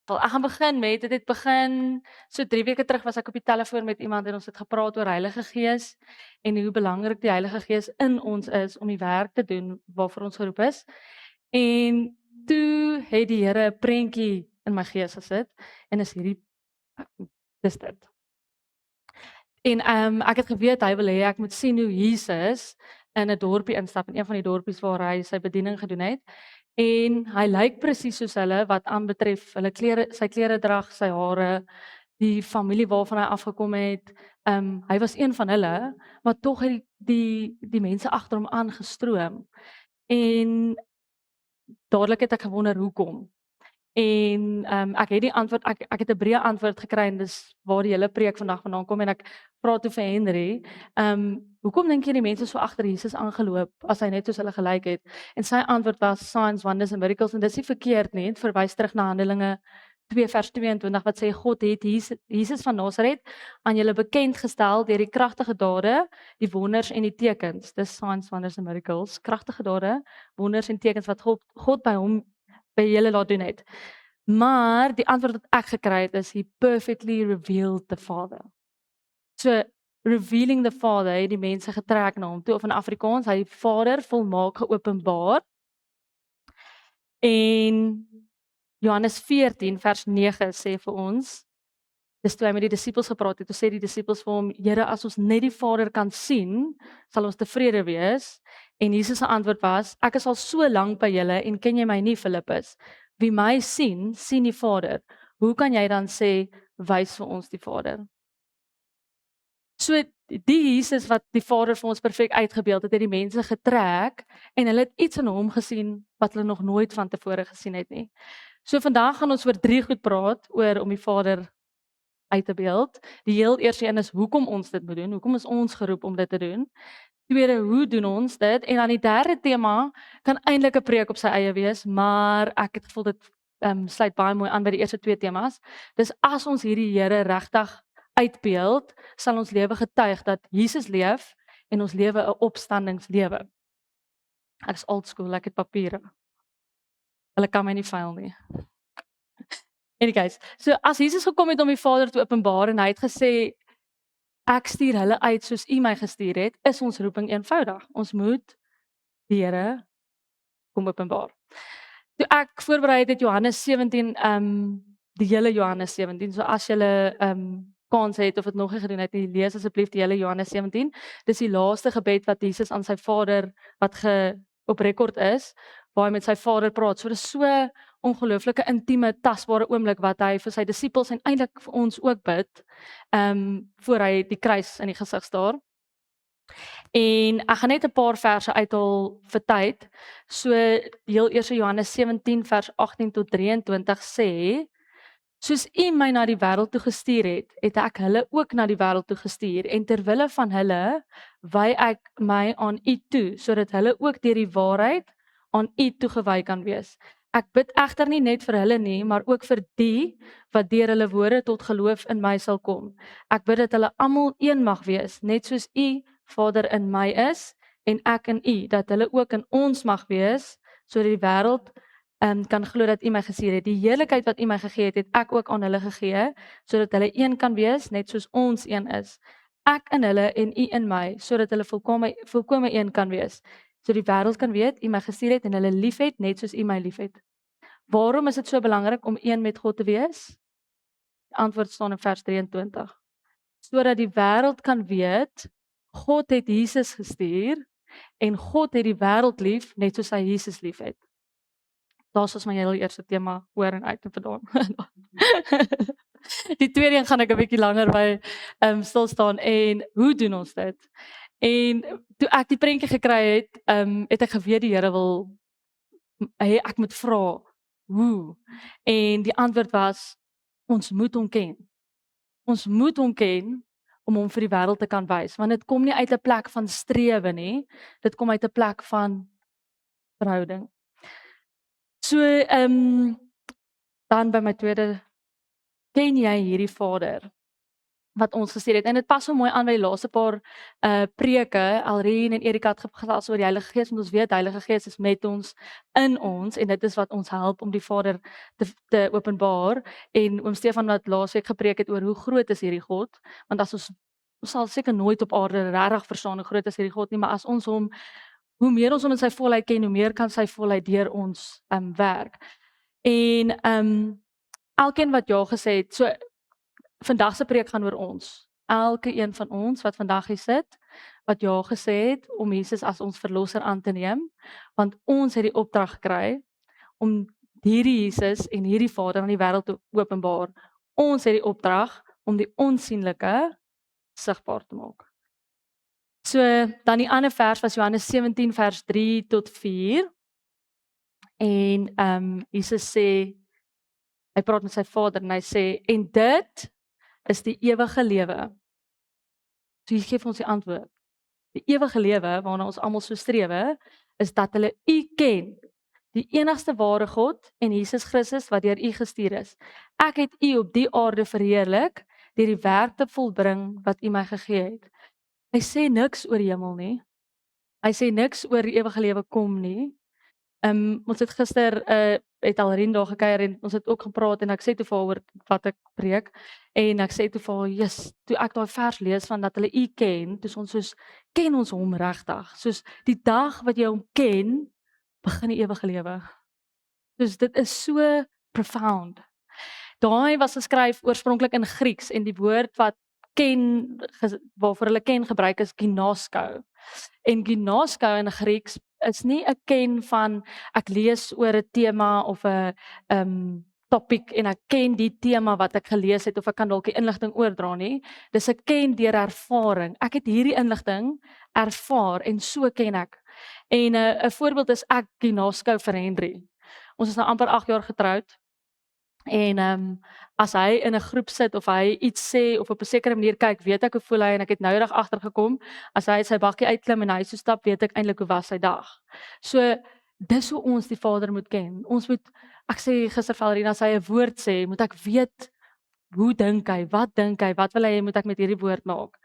Wel, ek gaan begin met dit het begin so 3 weke terug was ek op die telefoon met iemand en ons het gepraat oor Heilige Gees en hoe belangrik die Heilige Gees in ons is om die werk te doen waarvoor ons geroep is. En toe het die Here 'n prentjie in my gees gesit en is hierdie dis dit. En ek het geweet hy wil hê ek moet sien hoe Jesus in 'n dorpie instap, in een van die dorpies waar hy sy bediening gedoen het. En hy lyk presies soos hulle wat aanbetref hulle klere, sy kleredrag, sy hare, die familie waarvan hy afgekom het. Hy was een van hulle, maar tog het die mense agter hom aangestroom. En dadelik het ek gewonder hoekom. En ek het die antwoord ek het 'n breë antwoord gekry en dis waar die hele preek vandag vandaan kom en ek vra toe vir Henry, hoekom dink jy die mense so agter Jesus aangeloop as hy net soos hulle gelyk het? En sy antwoord was signs, wonders and miracles en dis nie verkeerd nie, dit verwys terug na Handelinge 2 vers 22 wat sê God het Jesus van Nasaret aan julle bekend gestel deur die kragtige dade, die wonders en die tekens. Dis signs, wonders and miracles, kragtige dade, wonders en tekens wat God by hom by julle laat doen het. Maar die antwoord wat ek gekry het is he perfectly revealed the Father. So revealing the Father het die mense getrek na hom toe, of in Afrikaans, hy die Vader volmaak geopenbaar. En Johannes 14 vers 9 sê vir ons, dis toe hy met die disippels gepraat het, toe sê die disippels vir hom, Here, as ons net die Vader kan sien, sal ons tevrede wees. En Jesus se antwoord was, ek is al so lank by julle en ken jy my nie, Filippus? Wie my sien, sien die Vader. Hoe kan jy dan sê, wys vir ons die Vader? So die Jesus wat die Vader vir ons perfek uitgebeeld het die mense getrek en hulle het iets in hom gesien wat hulle nog nooit van tevore gesien het nie. So vandag gaan ons oor 3 goed praat oor om die Vader uit te beeld. Die heel eerste een is hoekom ons dit moet doen. Hoekom is ons geroep om dit te doen? Tweede, hoe doen ons dit? En dan die derde tema kan eintlik 'n preek op sy eie wees, maar ek het gevoel dit sluit baie mooi aan by die eerste 2 temas. Dis as ons hierdie Here regtig uitbeeld, sal ons lewe getuig dat Jesus leef en ons lewe 'n opstandingslewe. Ek is old school, ek het papiere. Hulle kan my nie vuil nie. Anyways, so as Jesus gekom het om die Vader te openbaar en hy het gesê ek stuur hulle uit soos U my gestuur het, is ons roeping eenvoudig. Ons moet die Here kom openbaar. Toe ek voorberei het Johannes 17, die hele Johannes 17. So as julle kans het of dit nog nie gedoen het nie, lees asseblief die hele Johannes 17. Dis die laaste gebed wat Jesus aan sy Vader wat op rekord is, waar hy met sy Vader praat. So dis so ongelooflike intieme, tasbare oomblik wat hy vir sy disippels en eintlik vir ons ook bid, voor hy die kruis in die gesig staar. En ek gaan net 'n paar verse uithaal vir tyd. So heel eers Johannes 17 vers 18 tot 23 sê: Soos U my na die wêreld toe gestuur het, het ek hulle ook na die wêreld toe gestuur en ter wille van hulle wy ek my aan U toe, sodat hulle ook deur die waarheid aan U toegewy kan wees. Ek bid egter nie net vir hulle nie, maar ook vir die wat deur hulle woorde tot geloof in my sal kom. Ek bid dat hulle almal een mag wees, net soos U Vader in my is en ek in U, dat hulle ook in ons mag wees, sodat die wêreld kan glo dat U my gestuur het. Die heerlikheid wat U my gegee het, het ek ook aan hulle gegee, sodat hulle een kan wees, net soos ons een is. Ek in hulle en U in my, sodat hulle volkome een kan wees. So die wêreld kan weet U my gestuur het en hulle liefhet, net soos U my liefhet. Waarom is dit so belangrik om een met God te wees? Die antwoord staan in vers 23. Sodat die wêreld kan weet God het Jesus gestuur en God het die wêreld lief net soos hy Jesus liefhet. Daar's ons my heel eerste tema hoor en uit en vandaan. Die tweede een gaan ek 'n bietjie langer by stil staan en hoe doen ons dit? En toe ek die prentjie gekry het, het ek geweet die Here wil ek moet vra hoe. En die antwoord was ons moet hom ken. Ons moet hom ken om hom vir die wêreld te kan wys, want dit kom nie uit 'n plek van strewe nie, dit kom uit 'n plek van verhouding. So dan by my tweede, ken jy hierdie Vader? wat ons gestuur het. En dit pas so mooi aan by die laaste paar preke. Alreen en Erika het gesels oor die Heilige Gees, want ons weet Heilige Gees is met ons, in ons, en dit is wat ons help om die Vader te openbaar. En oom Stefan wat laasweek gepreek het oor hoe groot is hierdie God, want as ons sal seker nooit op aarde regtig verstaan hoe groot is hierdie God nie, maar as ons hom, hoe meer ons hom in sy volheid ken, hoe meer kan sy volheid deur ons werk. En elkeen wat ja gesê het, so vandag se preek gaan oor ons. Elke een van ons wat vandag hier sit, wat ja gesê het om Jesus as ons verlosser aan te neem, want ons het die opdrag gekry om hierdie Jesus en hierdie Vader aan die wêreld te openbaar. Ons het die opdrag om die onsigbare sigbaar te maak. So dan die ander vers was Johannes 17 vers 3 tot 4. En Jesus sê, hy praat met sy Vader en hy sê, en dit is die ewige lewe. So hier gee ons die antwoord. Die ewige lewe waarna ons almal so strewe, is dat hulle U ken, die enigste ware God en Jesus Christus wat deur U gestuur is. Ek het U op die aarde verheerlik deur die werk te volbring wat U my gegee het. Hy sê niks oor die hemel nie. Hy sê niks oor die ewige lewe kom nie. Ons het gister het Alrien daar gekuier en ons het ook gepraat en ek sê toe vir haar oor wat ek preek en ek sê toe vir haar, "Jesus, toe ek daai vers lees van dat hulle U ken, dis ons soos ken ons hom regtig. Soos die dag wat jy hom ken, begin die ewige lewe." Dus dit is so profound. Daai was geskryf oorspronklik in Grieks en die woord wat ken waarvoor hulle ken gebruik is ginosko. En ginosko in Grieks is nie 'n ken van ek lees oor 'n tema of 'n topic en ek ken die tema wat ek gelees het of ek kan dalk die inligting oordra nie. Dis 'n ken deur ervaring. Ek het hierdie inligting ervaar en so ken ek. En 'n voorbeeld is ek ginosko vir Henry. Ons is nou amper 8 jaar getroud. En as hy in 'n groep sit of hy iets sê of op 'n sekere manier kyk, weet ek hoe voel hy en ek het nou eendag agtergekom, as hy uit sy bakkie uitklim en hy so stap, weet ek eintlik hoe was sy dag. So dis hoe ons die Vader moet ken. Ons moet, ek sê gister vir Alrien, as hy 'n woord sê, moet ek weet hoe dink hy, wat wil hy moet ek met hierdie woord maak.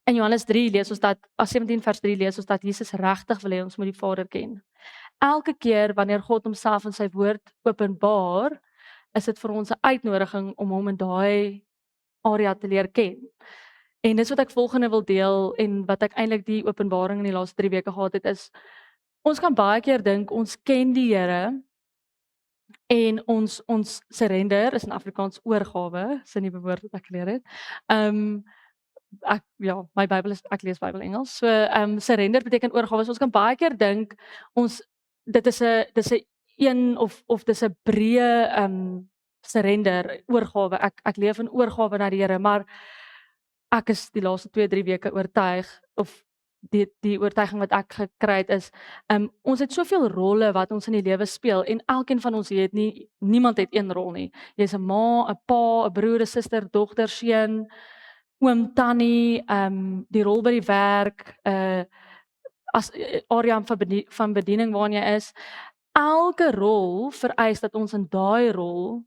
In Johannes 3 lees ons dat, as 17 vers 3 lees ons dat Jesus regtig wil hê ons moet die Vader ken. Elke keer wanneer God homself in sy woord openbaar, is dit vir ons 'n uitnodiging om hom in daai area te leer ken. En dis wat ek volgende wil deel en wat ek eintlik die openbaring in die laaste 3 weke gehad het is, ons kan baie keer dink ons ken die Here en ons surrender is in Afrikaans oorgawe, is 'n nuwe woord wat ek geleer het. My Bybel is, ek lees Bybel Engels. So surrender beteken oorgawe. So ons kan baie keer dink ons dit is 'n een of dis 'n breë surrender, oorgawe. Ek leef in oorgawe na die Here, maar ek is die laaste 2-3 weke oortuig of die oortuiging wat ek gekry het is ons het soveel rolle wat ons in die lewe speel en elkeen van ons het niemand het een rol nie. Jy's 'n ma, 'n pa, 'n broer, 'n suster, dogter, seun, oom, tannie, die rol by die werk, as area van bediening waarin jy is. Elke rol vereis dat ons in daai rol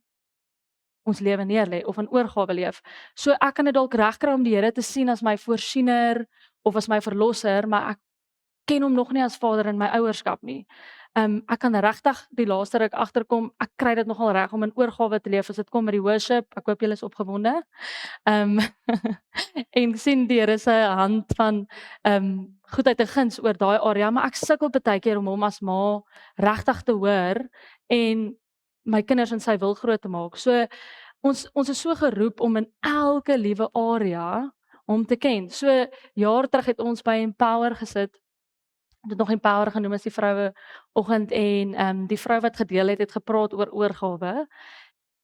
ons lewe neerlê of in oorgawe leef. So ek kan dit dalk regkry om die Here te sien as my voorsiener of as my verlosser, maar ek ken hom nog nie as Vader in my ouerskap nie. Ek kan regtig die laaste ruk agterkom, ek kry dit nogal reg om in oorgawe te leef as dit kom by die worship. Ek hoop julle is opgewonde. En sien die Here se hand van goedheid en guns oor daai area, maar ek sukkel baie keer om hom as ma regtig te hoor en my kinders in sy wil groot te maak. So ons is so geroep om in elke liewe area hom te ken. So jaar terug het ons by Empower gesit. Dit nog Empower genoem as die vroue oggend en die vrou wat gedeel het gepraat oor oorgawe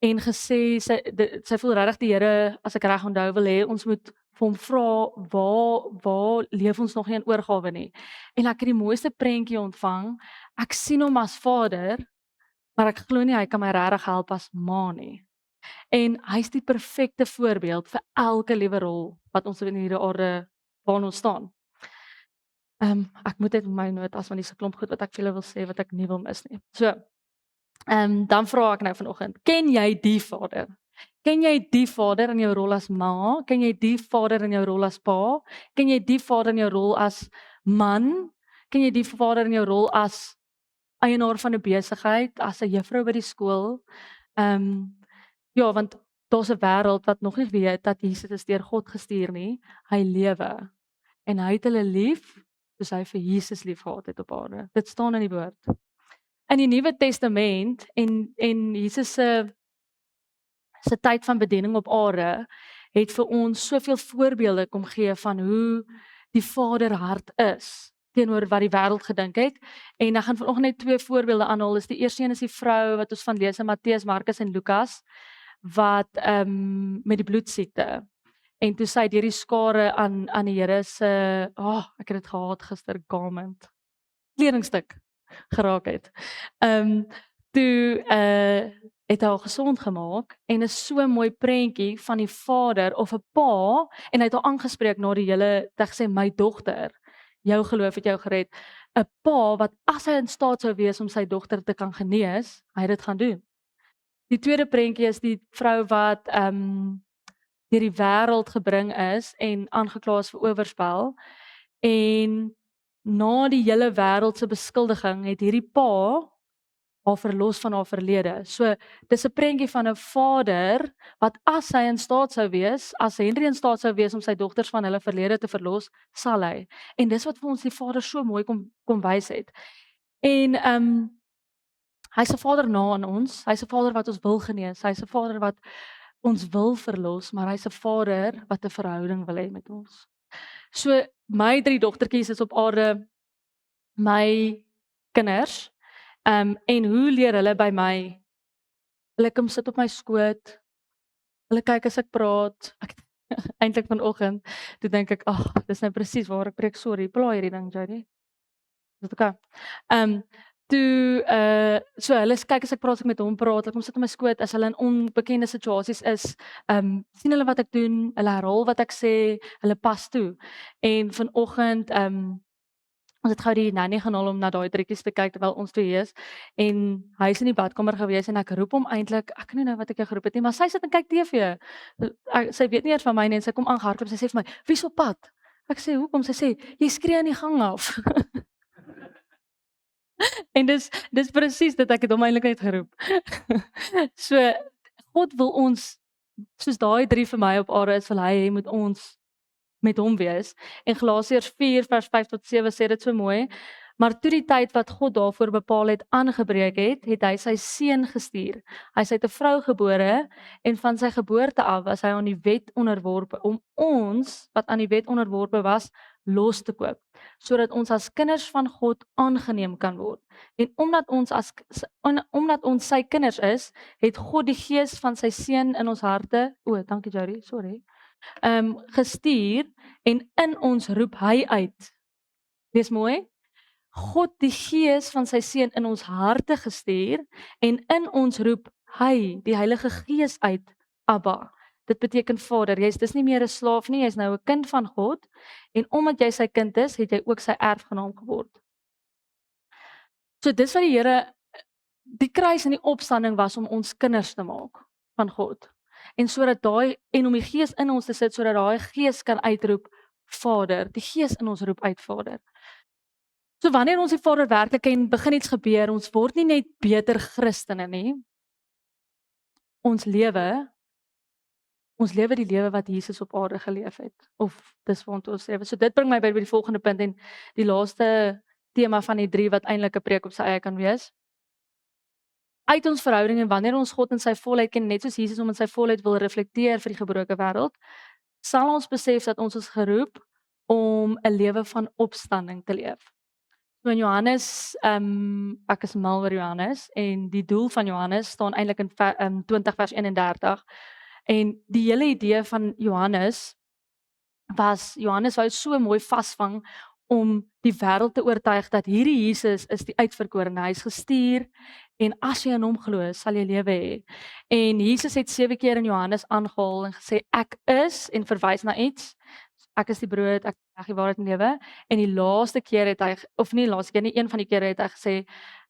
en gesê sy voel regtig die Here, as ek reg onthou, wil hê ons moet vir hom vra waar leef ons nog nie in oorgawe nie. En ek het die mooiste prentjie ontvang. Ek sien hom as Vader, maar ek glo nie hy kan my regtig help as ma nie. En hy's die perfekte voorbeeld vir elke liewe rol wat ons in hierdie aarde waarin ons staan. Ek moet dit in my notas van die klomp goed wat ek vir julle wil sê wat ek nie wil mis nie. So, dan vra ek nou vanoggend, ken jy die Vader? Ken jy die vader in jou rol as ma? Ken jy die vader in jou rol as pa? Ken jy die vader in jou rol as man? Ken jy die vader in jou rol as eienaar van 'n besigheid, as 'n juffrou by die skool? Ja, want daar's 'n wêreld wat nog nie weet dat Jesus is deur God gestuur nie. Hy lewe en hy het hulle lief soos hy vir Jesus liefgehad het op aarde. Dit staan in die woord. In die Nuwe Testament en Jesus se tyd van bediening op aarde het vir ons soveel voorbeelde kom gee van hoe die Vader hart is teenoor wat die wêreld gedink het. En ek gaan vanoggend net 2 voorbeelde aanhaal. Die eerste een is die vrou wat ons van lees in Matteus, Markus en Lukas wat met die bloedsiekte. En toe sy deur die skare aan die Here se ek het dit gehaat gister garment kledingstuk geraak het. Toe het hy haar gesond gemaak en is so 'n mooi prentjie van die vader of 'n pa en hy het haar aangespreek na die hele het gesê my dogter, jou geloof het jou gered. 'n Pa wat as hy in staat sou wees om sy dogter te kan genees, hy het dit gaan doen. Die tweede prentjie is die vrou wat deur die wêreld gebring is en aangekla is vir oorspel en na die hele wêreld se beskuldiging het hierdie pa haar verlos van haar verlede. So dis 'n prentjie van 'n vader wat as hy in staat sou wees, as Henry in staat sou wees om sy dogters van hulle verlede te verlos, sal hy. En dis wat vir ons die Vader so mooi kom wys het. En hy's 'n Vader na aan ons. Hy's 'n Vader wat ons wil genees. Hy's 'n Vader wat ons wil verlos, maar hy's 'n Vader wat 'n verhouding wil hê met ons. So my 3 dogtertjies is op aarde, my kinders. En hoe leer hulle by my? Hulle kom sit op my skoot. Hulle kyk as ek praat. Eintlik vanoggend, toe dink ek, dis nou presies waar ek preek. Sorry, plaai hierdie ding, Jody. Dis okay. So hulle kyk as ek praat, as ek met hom praat, hulle kom sit op my skoot as hulle in onbekende situasies is. Sien hulle wat ek doen, hulle herhaal wat ek sê, hulle pas toe. En vanoggend ons het gou die nanny gaan haal om na daai dritjies te kyk terwyl ons toe is en hy is in die badkamer gewees en ek roep hom eintlik, ek weet nie nou wat ek jou geroep het nie, maar sy sit en kyk TV. Sy weet nie eers van my nie en sy kom aangehardloop en sy sê vir my, "Wie's op pad?" Ek sê, "Hoekom?" Sy sê, "Jy skree in die gang af." En dis presies dit, ek het hom eintlik uitgeroep. So God wil ons soos daai 3 vir my op aarde is, wil hy hê moet ons met hom wees. En Galasiërs 4 vers 5 tot 7 sê dit so mooi. Maar toe die tyd wat God daarvoor bepaal het aangebreek het, het hy sy seun gestuur. Hy is uit 'n vrou gebore en van sy geboorte af was hy aan die wet onderworpe om ons wat aan die wet onderworpe was los te koop, sodat ons as kinders van God aangeneem kan word. En omdat ons sy kinders is, het God die gees van sy seun in ons harte, dankie Jody, sorry. Gestuur en in ons roep hy uit. Dis mooi. God die gees van sy seun in ons harte gestuur en in ons roep hy die Heilige Gees uit, Abba. Dit beteken Vader. Dis nie meer 'n slaaf nie, jy's nou 'n kind van God en omdat jy sy kind is, het jy ook sy erfgenaam geword. So dis wat die Here, die kruis en die opstanding was om ons kinders te maak van God. En sodat en om die Gees in ons te sit sodat daai Gees kan uitroep Vader. Die Gees in ons roep uit Vader. So wanneer ons die Vader werklik ken, begin iets gebeur. Ons word nie net beter Christene nie. Ons lewe die lewe wat Jesus op aarde geleef het. Of dis wat ons lewe. So dit bring my by die volgende punt en die laaste tema van die 3 wat eintlik 'n preek op sy eie kan wees. Uit ons verhouding en wanneer ons God in sy volheid ken, net soos Jesus hom in sy volheid wil reflekteer vir die gebroke wêreld, sal ons besef dat ons is geroep om 'n lewe van opstanding te leef. So in Johannes, ek is mal oor Johannes en die doel van Johannes staan eintlik in 20 vers 31. En die hele idee van Johannes wou so mooi vasvang om die wêreld te oortuig dat hierdie Jesus is die uitverkorene. Hy is gestuur en as jy in hom glo, sal jy lewe hê. En Jesus het 7 keer in Johannes aangehaal en gesê ek is en verwys na iets. Ek is die brood, ek is die waarheid en lewe. En die laaste keer het hy, of nie laaste keer nie, een van die kere het hy gesê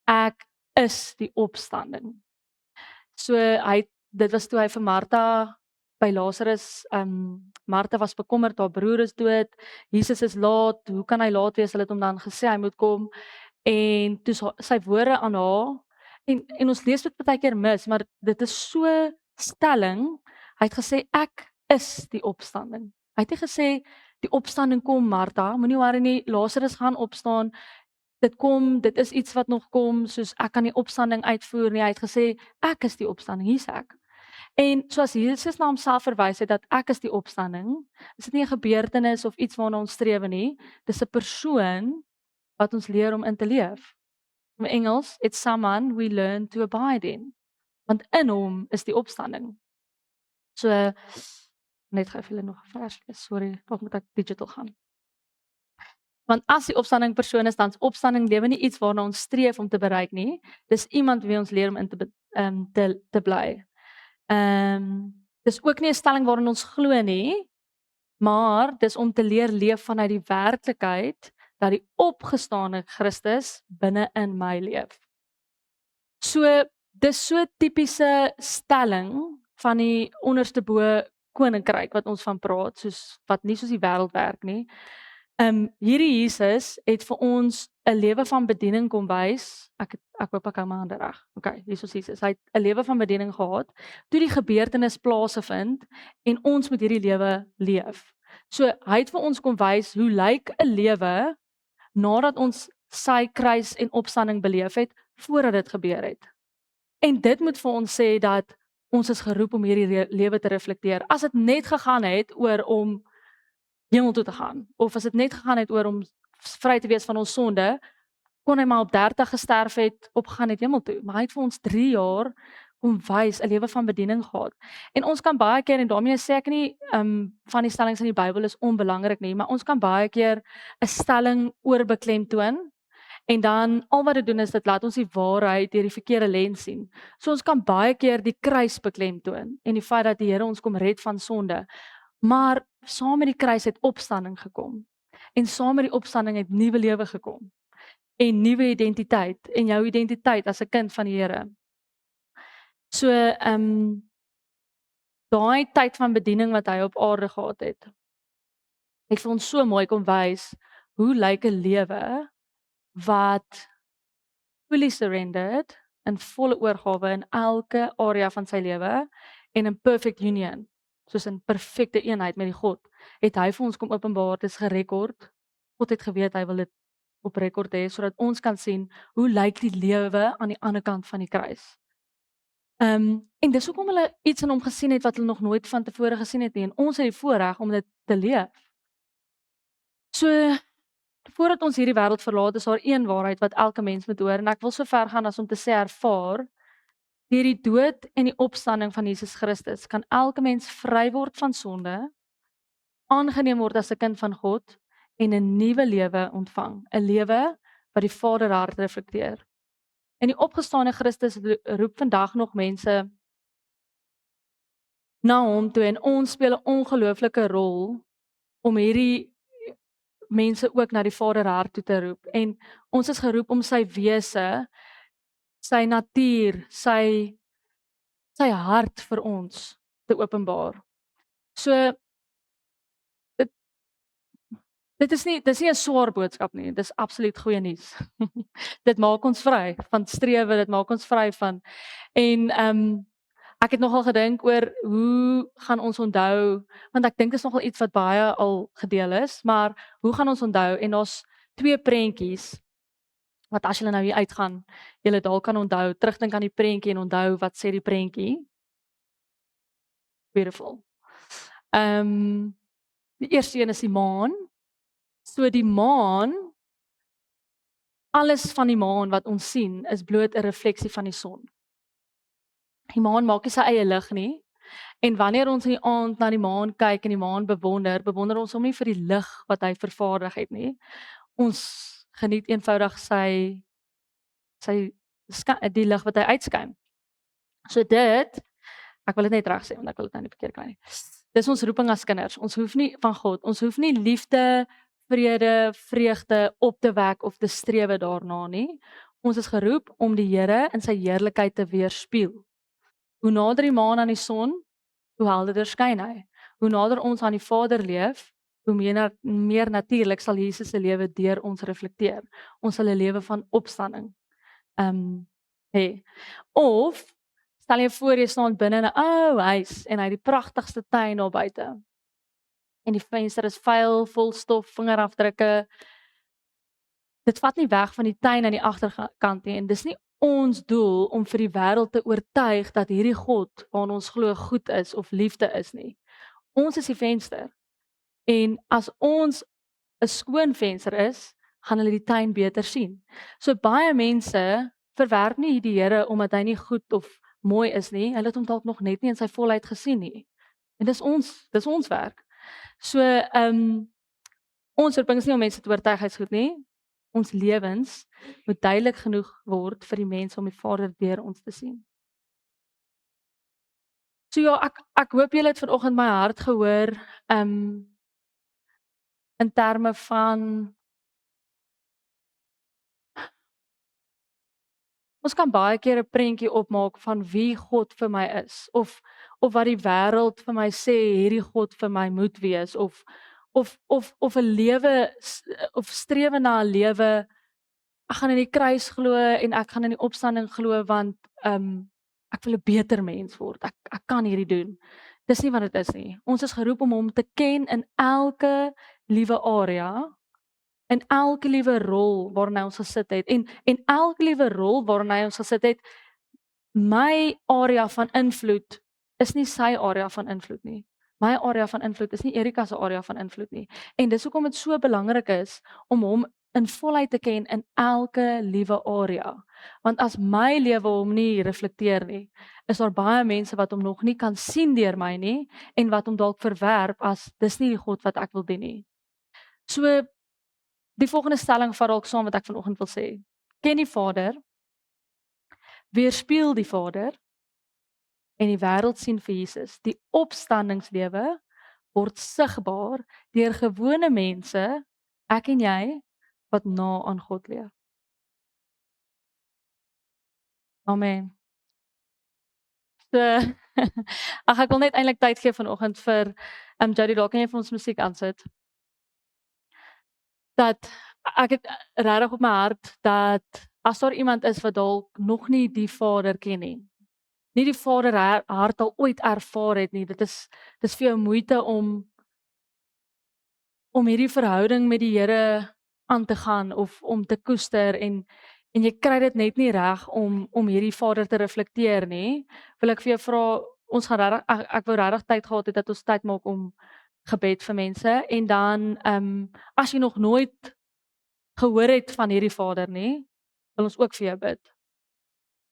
ek is die opstanding. So hy dit was toe hy vir Martha by Lazarus, Martha was bekommerd, haar broer is dood, Jesus is laat, hoe kan hy laat wees? Hulle het hom dan gesê hy moet kom, en toe sy woorde aan haar, en ons lees dit baie keer mis, maar dit is so stelling. Hy het gesê ek is die opstanding. Hy het nie gesê die opstanding kom, Martha, moenie worry nie, Lazarus gaan opstaan. Dit kom, dit is iets wat nog kom, soos ek kan die opstanding uitvoer nie. Hy het gesê ek is die opstanding, hier's ek. En soos Jesus na homself verwys het dat ek is die opstanding, is dit nie 'n gebeurtenis of iets waarna ons streef nie. Dis 'n persoon wat ons leer om in te leef. In Engels, it's someone we learn to abide in. Want in hom is die opstanding. So net gou vir julle nog 'n vers lees. Sorry, dalk moet ek digital gaan. Want as die opstanding persoon is, dan is opstanding lewe nie iets waarna ons streef om te bereik nie. Dis iemand wie ons leer om in te bly. Dis ook nie 'n stelling waarin ons glo nie, maar dis om te leer leef vanuit die werklikheid dat die opgestane Christus binne in my leef. So dis so tipiese stelling van die onderste bo koninkryk wat ons van praat, soos wat nie soos die wêreld werk nie. Hierdie Jesus het vir ons 'n lewe van bediening kom wys. Ek hoop ek hou my hande reg. Okay, hier is Jesus. Hy het 'n lewe van bediening gehad toe die gebeurtenis plaasgevind en ons moet hierdie lewe leef. So hy het vir ons kom wys hoe lyk 'n lewe nadat ons sy kruis en opstanding beleef het voordat dit gebeur het. En dit moet vir ons sê dat ons is geroep om hierdie lewe te reflekteer. As dit net gegaan het oor om hemel toe te gaan, of as dit net gegaan het oor om vry te wees van ons sonde, kon hy maar op 30 gesterf het, opgegaan het hemel toe. Maar hy het vir ons 3 jaar kom wys 'n lewe van bediening gehad. En ons kan baie keer, en daarmee sê ek nie van die stellings in die Bybel is onbelangrik nie, maar ons kan baie keer 'n stelling oorbeklemtoon. En dan al wat dit doen is dit laat ons die waarheid deur die verkeerde lens sien. So ons kan baie keer die kruis beklemtoon en die feit dat die Here ons kom red van sonde. Maar saam met die kruis het opstanding gekom. En saam met die opstanding het nuwe lewe gekom. En nuwe identiteit en jou identiteit as 'n kind van die Here. So daai tyd van bediening wat hy op aarde gehad het vir ons so mooi kom wys hoe lyk 'n lewe wat fully surrendered en volle oorgawe in elke area van sy lewe en in perfect union, soos in perfekte eenheid met die God, het hy vir ons kom openbaar, dit is gerekord. God het geweet hy wil dit op rekord hê sodat ons kan sien hoe lyk die lewe aan die ander kant van die kruis. En dis hoekom hulle iets in hom gesien het wat hulle nog nooit van tevore gesien het nie, en ons het die voorreg om dit te leef. So voordat ons hierdie wêreld verlaat, is daar een waarheid wat elke mens moet hoor, en ek wil so ver gaan as om te sê ervaar, deur die dood en die opstanding van Jesus Christus kan elke mens vry word van sonde, aangeneem word as 'n kind van God en 'n nuwe lewe ontvang, 'n lewe wat die Vader hart reflekteer. En die opgestane Christus roep vandag nog mense na hom toe, en ons speel 'n ongelooflike rol om hierdie mense ook na die Vader hart toe te roep. En ons is geroep om sy wese, sy natuur, sy hart vir ons te openbaar. So dis nie 'n swaar boodskap nie, dis absoluut goeie nuus. Dit maak ons vry van strewe, dit maak ons vry van en ek het nogal gedink oor hoe gaan ons onthou, want ek dink dit is nogal iets wat baie al gedeel is, maar hoe gaan ons onthou? En daar's 2 prentjies wat as julle nou hier uitgaan, julle dalk kan onthou, terugdink aan die prentjie en onthou wat sê die prentjie. Beautiful. Die eerste een is die maan. So die maan, alles van die maan wat ons sien, is bloot 'n refleksie van die son. Die maan maak nie sy eie lig nie. En wanneer ons in die aand na die maan kyk en die maan bewonder ons hom nie vir die lig wat hy vervaardig het nie. Ons geniet eenvoudig die lig wat hy uitskyn. So dit, ek wil dit net reg sê want ek wil dit nou nie verkeerd kry nie. Dis ons roeping as kinders. Ons hoef nie van God, ons hoef nie liefde, vrede, vreugde op te wek of te strewe daarna nie. Ons is geroep om die Here in sy heerlikheid te weerspieël. Hoe nader die maan aan die son, hoe helderder skyn hy. Hoe nader ons aan die Vader leef, hoe meer natuurlik sal Jesus se lewe deur ons reflekteer. Ons sal 'n lewe van opstanding hê. Of stel jy voor jy staan binne in 'n ou huis en hy het die pragtigste tuin daar buite. En die venster is vuil, vol stof, vingerafdrukke. Dit vat nie weg van die tuin aan die agterkant nie en dis nie ons doel om vir die wêreld te oortuig dat hierdie God waarna ons glo goed is of liefde is nie. Ons is die venster. En as ons 'n skoon venster is, gaan hulle die tuin beter sien. So baie mense verwerp nie die Here omdat hy nie goed of mooi is nie. Hulle het hom dalk nog net nie in sy volheid gesien nie. En dis ons werk. So ons roeping is nie om mense te oortuig hy's goed nie. Ons lewens moet duidelik genoeg word vir die mense om die Vader deur ons te sien. So ja, ek hoop julle het vanoggend my hart gehoor in terme van ons kan baie keer 'n prentjie opmaak van wie God vir my is of wat die wêreld vir my sê hierdie God vir my moet wees of 'n lewe of strewe na 'n lewe. Ek gaan in die kruis glo en ek gaan in die opstanding glo want ek wil 'n beter mens word. Ek kan hierdie doen. Dis nie wat dit is nie. Ons is geroep om hom te ken in elke liewe area, in elke liewe rol waarin hy ons gesit het en elke liewe rol waarin hy ons gesit het. My area van invloed is nie sy area van invloed nie. My area van invloed is nie Erika se area van invloed nie. En dis hoekom dit so belangrik is om hom in volheid te ken in elke liewe area. Want as my lewe hom nie reflekteer nie, is daar baie mense wat hom nog nie kan sien deur my nie en wat hom dalk verwerp as dis nie die God wat ek wil dien nie. So die volgende stelling vat dalk saam wat ek vanoggend wil sê. Ken die Vader, weerspieël die Vader en die wêreld sien vir Jesus. Die opstandingslewe word sigbaar deur gewone mense, ek en jy, wat na aan God leef. Amen. So ek wil net eintlik tyd gee vanoggend vir Jody, dalk kan jy vir ons musiek aansit. Dat ek het regtig op my hart dat as daar iemand is wat dalk nog nie die Vader ken nie. Nie die Vader hart al ooit ervaar het nie. Dis vir jou moeite om hierdie verhouding met die Here aan te gaan of om te koester en jy kry dit net nie reg om hierdie Vader te reflekteer nie. Wil ek vir jou vra, ons gaan regtig ek wou regtig tyd gehad het dat ons tyd maak om gebed vir mense en dan as jy nog nooit gehoor het van hierdie Vader nie, wil ons ook vir jou bid.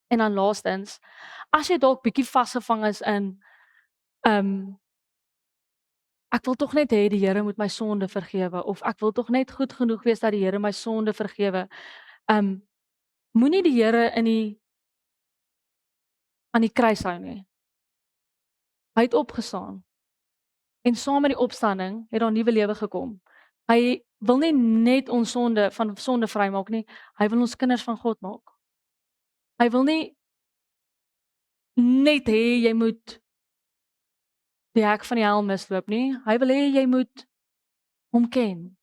En dan laastens, as jy dalk bietjie vasgevang is in ek wil tog net hê die Here moet my sonde vergewe of ek wil tog net goed genoeg wees dat die Here my sonde vergewe. Moenie die Here aan die kruis hou nie. Hy het opgestaan. En saam met die opstanding het daar 'n nuwe lewe gekom. Hy wil nie net ons sonde van sonde vrymaak nie, hy wil ons kinders van God maak. Hy wil nie net hê jy moet die hek van die hel misloop nie. Hy wil hê jy moet hom ken.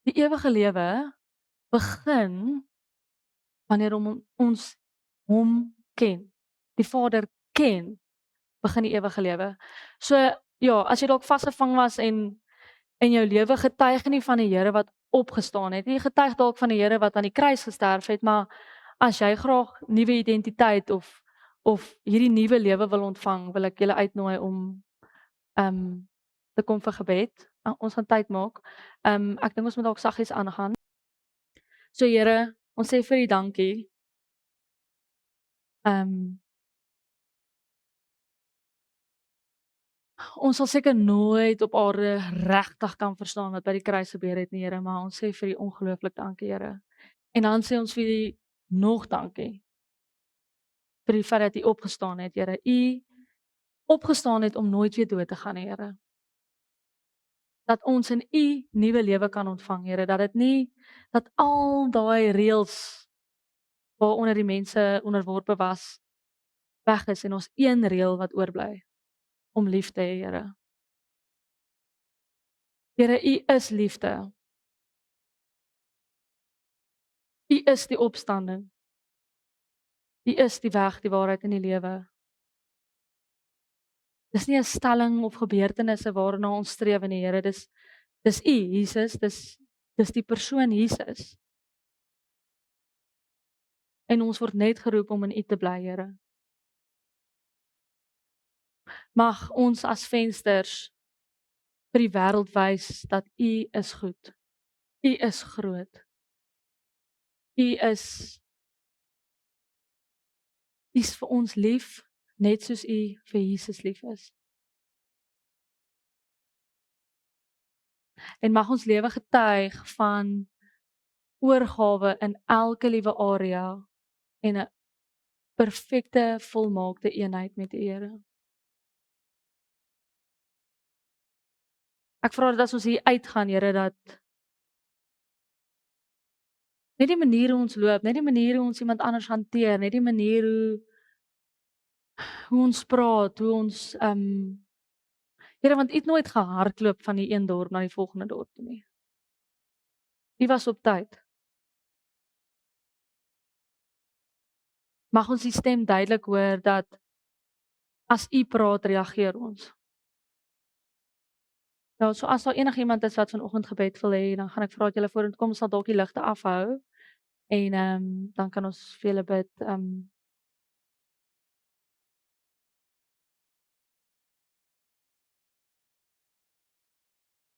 Die ewige lewe begin wanneer ons hom ken. Die Vader ken, begin die ewige lewe. So ja, as jy dalk vasgevang was en in jou lewe getuig nie van die Here wat opgestaan het nie, getuig dalk van die Here wat aan die kruis gesterf het, maar as jy graag nuwe identiteit of hierdie nuwe lewe wil ontvang, wil ek julle uitnooi om te kom vir gebed. Ons gaan tyd maak. Ek dink ons moet dalk saggies aangaan. So Here, ons sê vir U dankie. Ons sal seker nooit op aarde regtig kan verstaan wat by die kruis gebeur het nie, Here, maar ons sê vir U ongelooflik dankie, Here. En dan sê ons vir U nog dankie vir die feit dat U opgestaan het, Here. U opgestaan het om nooit weer dood te gaan, Here. Dat ons in U nuwe lewe kan ontvang, Here, dat dit nie dat al daai reëls waaronder die mense onderworpe was weg is en ons een reël wat oorbly om lief te hê, Here. Here, U is liefde. U is die opstanding. U is die weg, die waarheid en die lewe. Dis nie 'n stelling of gebeurtenisse waarna ons streef nie, Here. Dis U, Jesus, dis die persoon Jesus. En ons word net geroep om in U te bly, Here. Mag ons as vensters vir die wêreld wys dat U is goed. U is groot. U is vir ons lief, net soos U vir Jesus lief is. En mag ons lewe getuig van oorgawe in elke liewe area en 'n perfekte volmaakte eenheid met die Here. Ek vra dat as ons hier uitgaan, Here, dat net die manier hoe ons loop, net die manier hoe ons iemand anders hanteer, net die manier hoe ons praat, hoe ons Here, want U het nooit gehardloop van die een dorp na die volgende dorp toe nie. U was op tyd. Mag ons die stem duidelik hoor dat as U praat, reageer ons. Ja, so as daar enigiemand is wat vanoggend gebed wil hê, dan gaan ek vra dat julle vorentoe kom, sal dalk die ligte afhou en dan kan ons vir julle bid.